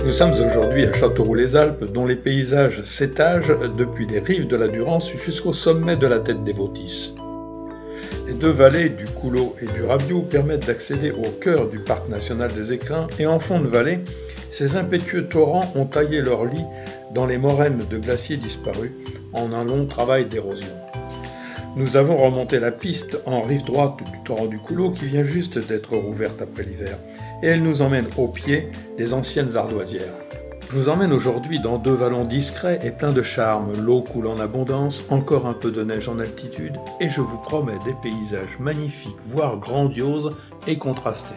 Nous sommes aujourd'hui à Châteauroux-les-Alpes, dont les paysages s'étagent depuis les rives de la Durance jusqu'au sommet de la tête des Vautis. Les deux vallées du Couleau et du Rabiou permettent d'accéder au cœur du parc national des Écrins, et en fond de vallée, ces impétueux torrents ont taillé leur lit dans les moraines de glaciers disparus en un long travail d'érosion. Nous avons remonté la piste en rive droite du torrent du Couleau qui vient juste d'être rouverte après l'hiver, et elle nous emmène au pied des anciennes ardoisières. Je vous emmène aujourd'hui dans deux vallons discrets et pleins de charme, l'eau coule en abondance, encore un peu de neige en altitude, et je vous promets des paysages magnifiques, voire grandioses et contrastés.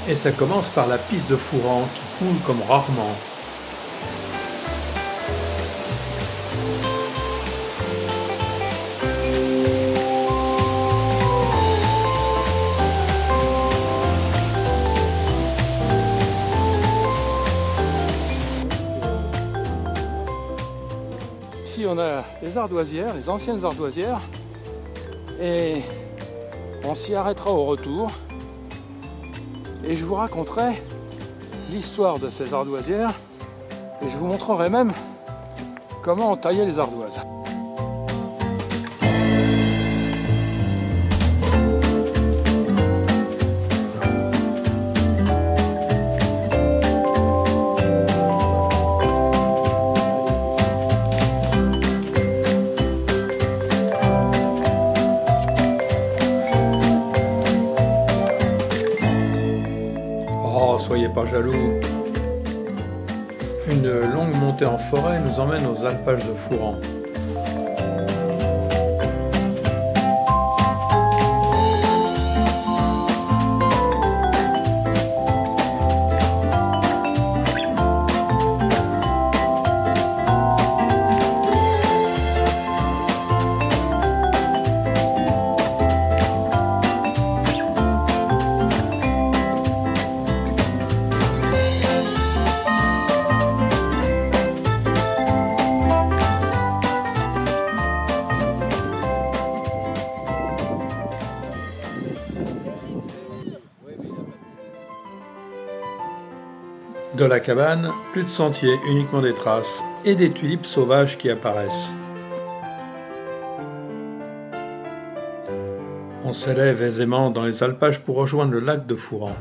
Et ça commence par la piste de Fouran qui coule comme rarement. Ici on a les ardoisières, les anciennes ardoisières, et on s'y arrêtera au retour et je vous raconterai l'histoire de ces ardoisières et je vous montrerai même comment on taillait les ardoises. Soyez pas jaloux. Une longue montée en forêt nous emmène aux alpages de Fouran. De la cabane, plus de sentiers, uniquement des traces, et des tulipes sauvages qui apparaissent. On s'élève aisément dans les alpages pour rejoindre le lac de Fouran.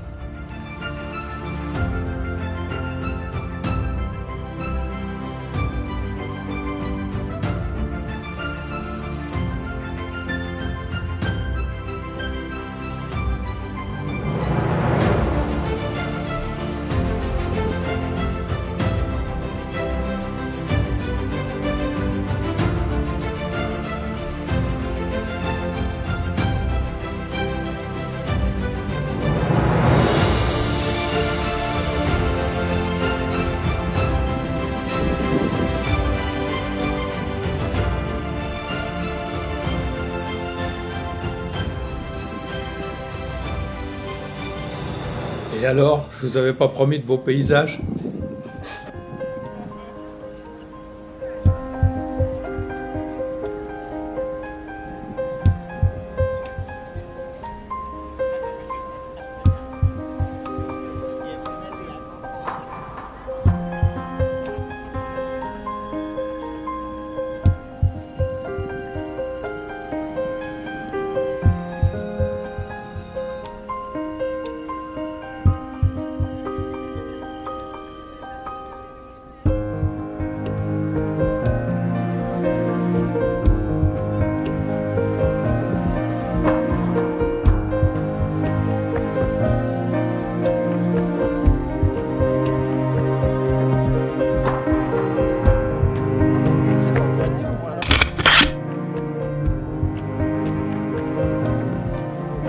Et alors, je vous avais pas promis de beaux paysages ?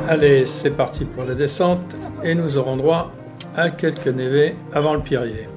Allez, c'est parti pour la descente et nous aurons droit à quelques névés avant le Pirier.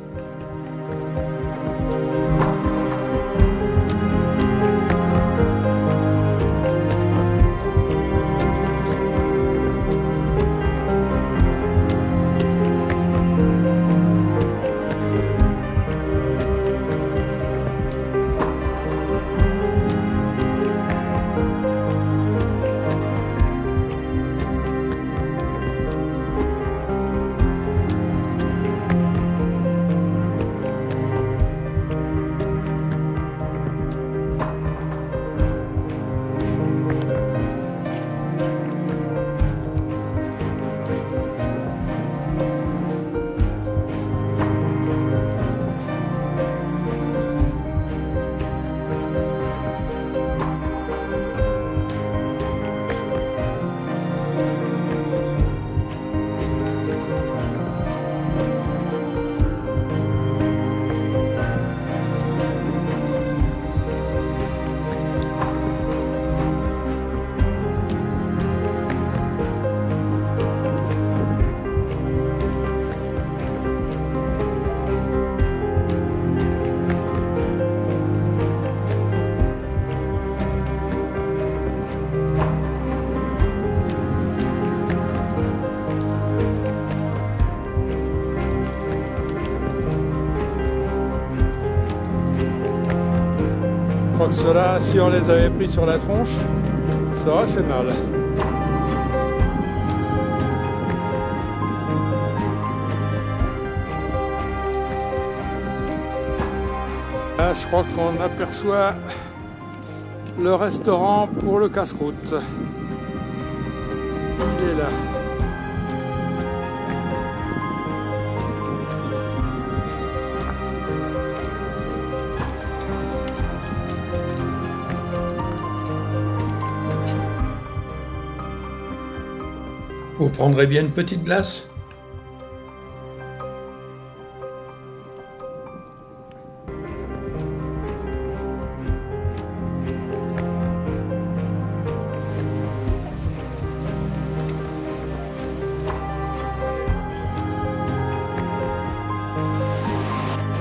que ceux-là, si on les avait pris sur la tronche, ça aurait fait mal. Là, je crois qu'on aperçoit le restaurant pour le casse-croûte. Il est là. Vous prendrez bien une petite glace?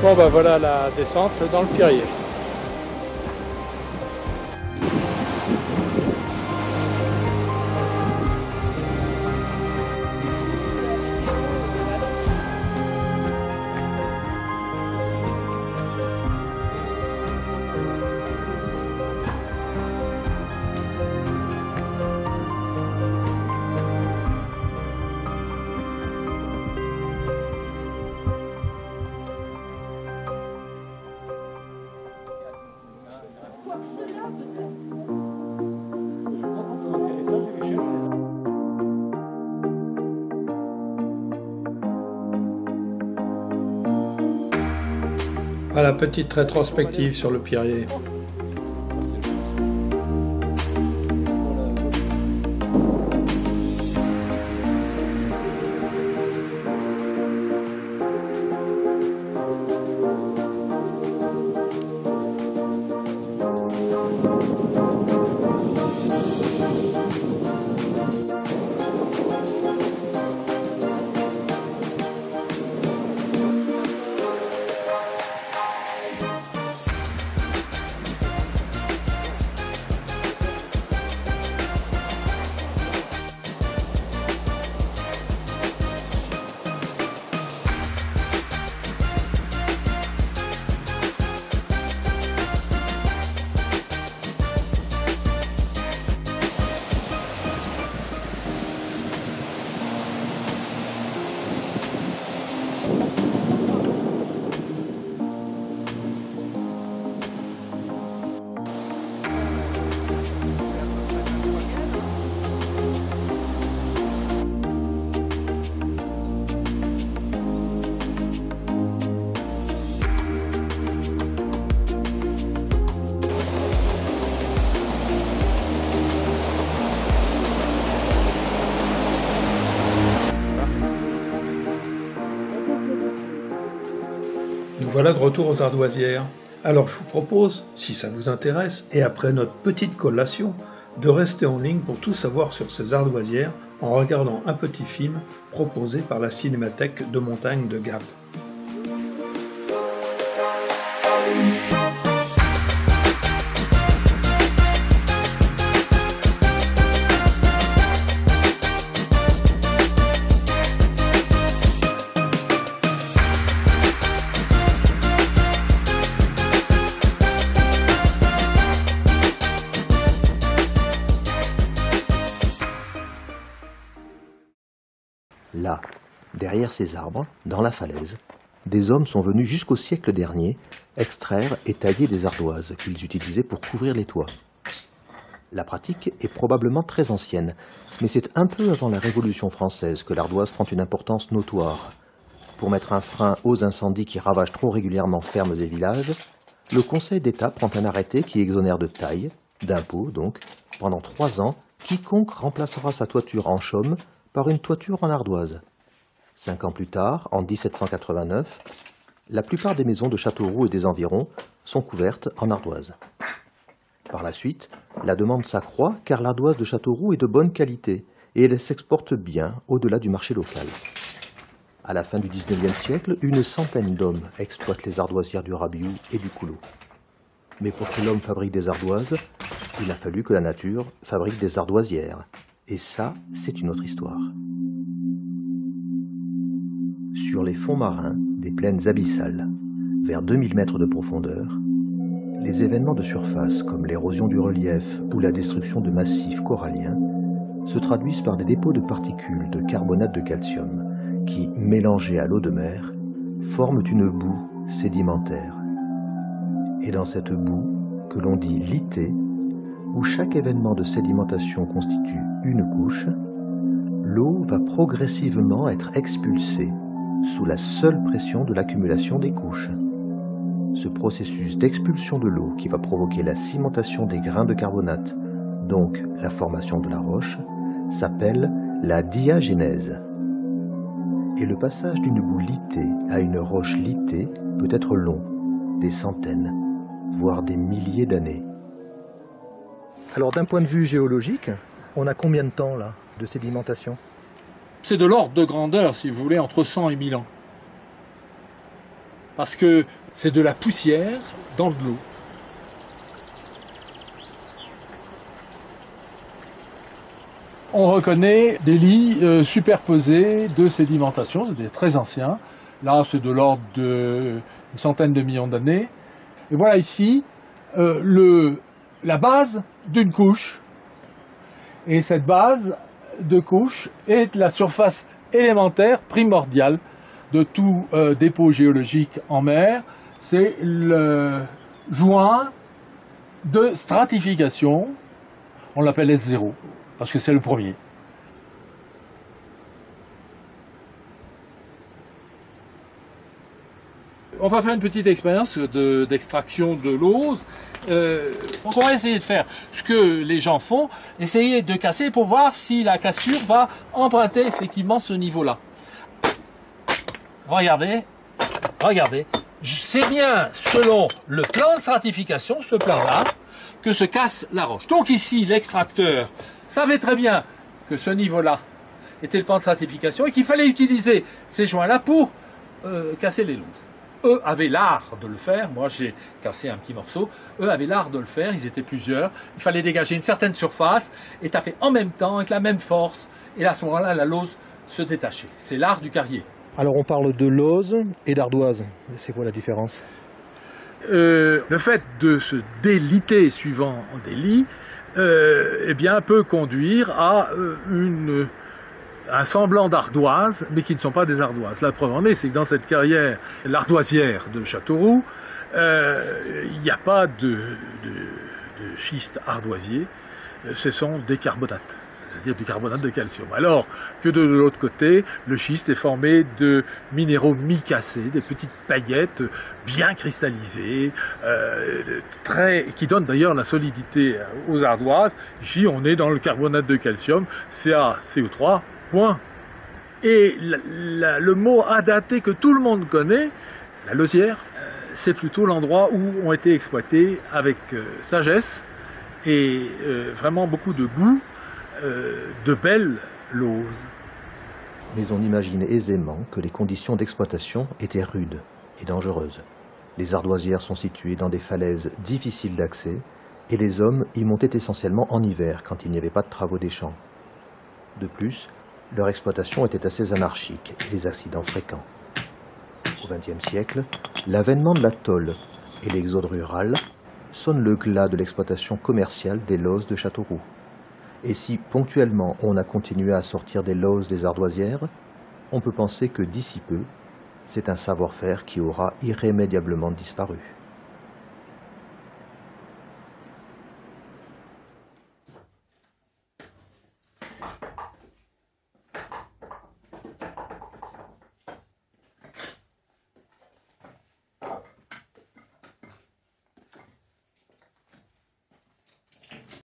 Bon bah voilà la descente dans le Pirier. Voilà, petite rétrospective sur le Pirier. Nous voilà de retour aux Ardoisières. Alors je vous propose, si ça vous intéresse, et après notre petite collation, de rester en ligne pour tout savoir sur ces ardoisières en regardant un petit film proposé par la Cinémathèque de montagne de Gap. Là, derrière ces arbres, dans la falaise, des hommes sont venus jusqu'au siècle dernier extraire et tailler des ardoises qu'ils utilisaient pour couvrir les toits. La pratique est probablement très ancienne, mais c'est un peu avant la Révolution française que l'ardoise prend une importance notoire. Pour mettre un frein aux incendies qui ravagent trop régulièrement fermes et villages, le Conseil d'État prend un arrêté qui exonère de taille, d'impôts donc, pendant 3 ans, quiconque remplacera sa toiture en chaume par une toiture en ardoise. 5 ans plus tard, en 1789, la plupart des maisons de Châteauroux et des environs sont couvertes en ardoise. Par la suite, la demande s'accroît car l'ardoise de Châteauroux est de bonne qualité et elle s'exporte bien au-delà du marché local. À la fin du XIXe siècle, une centaine d'hommes exploitent les ardoisières du Rabiou et du Couleau. Mais pour que l'homme fabrique des ardoises, il a fallu que la nature fabrique des ardoisières. Et ça, c'est une autre histoire. Sur les fonds marins des plaines abyssales, vers 2000 mètres de profondeur, Les événements de surface, comme l'érosion du relief ou la destruction de massifs coralliens, se traduisent par des dépôts de particules de carbonate de calcium qui, mélangées à l'eau de mer, forment une boue sédimentaire. Et dans cette boue, que l'on dit litée, où chaque événement de sédimentation constitue une couche, l'eau va progressivement être expulsée sous la seule pression de l'accumulation des couches. Ce processus d'expulsion de l'eau qui va provoquer la cimentation des grains de carbonate, donc la formation de la roche, s'appelle la diagénèse. Et le passage d'une boue litée à une roche litée peut être long, des centaines, voire des milliers d'années. Alors d'un point de vue géologique, on a combien de temps là de sédimentation? C'est de l'ordre de grandeur, si vous voulez, entre 100 et 1000 ans. Parce que c'est de la poussière dans de l'eau. On reconnaît des lits superposés de sédimentation, c'est très anciens. Là, c'est de l'ordre d'une centaine de millions d'années. Et voilà ici la base d'une couche. Et cette base de couche est la surface élémentaire primordiale de tout dépôt géologique en mer. C'est le joint de stratification, on l'appelle S0, parce que c'est le premier. On va faire une petite expérience d'extraction de l'ose. On va essayer de faire ce que les gens font, essayer de casser pour voir si la cassure va emprunter effectivement ce niveau-là. Regardez, regardez. C'est bien selon le plan de stratification, ce plan-là, que se casse la roche. Donc ici, l'extracteur savait très bien que ce niveau-là était le plan de stratification et qu'il fallait utiliser ces joints-là pour casser les loses. Eux avaient l'art de le faire, moi j'ai cassé un petit morceau, eux avaient l'art de le faire, ils étaient plusieurs, il fallait dégager une certaine surface et taper en même temps avec la même force, et à ce moment-là la lose se détachait. C'est l'art du carrier. Alors on parle de lose et d'ardoise, c'est quoi la différence? Le fait de se déliter suivant des lits eh bien, peut conduire à un semblant d'ardoise, mais qui ne sont pas des ardoises. La preuve en est, c'est que dans cette carrière, l'ardoisière de Châteauroux, il n'y a pas de schiste ardoisier, ce sont des carbonates, c'est-à-dire du carbonate de calcium. Alors que de l'autre côté, le schiste est formé de minéraux micacés, des petites paillettes bien cristallisées, qui donnent d'ailleurs la solidité aux ardoises. Ici, on est dans le carbonate de calcium, CaCO3, point. Et le mot adaté que tout le monde connaît, la losière, c'est plutôt l'endroit où ont été exploités avec sagesse et vraiment beaucoup de goût de belles lauses. Mais on imagine aisément que les conditions d'exploitation étaient rudes et dangereuses. Les ardoisières sont situées dans des falaises difficiles d'accès et les hommes y montaient essentiellement en hiver quand il n'y avait pas de travaux des champs. De plus, leur exploitation était assez anarchique et des accidents fréquents. Au XXe siècle, l'avènement de la tôle et l'exode rural sonnent le glas de l'exploitation commerciale des loses de Châteauroux. Et si ponctuellement on a continué à sortir des loses des ardoisières, on peut penser que d'ici peu, c'est un savoir-faire qui aura irrémédiablement disparu.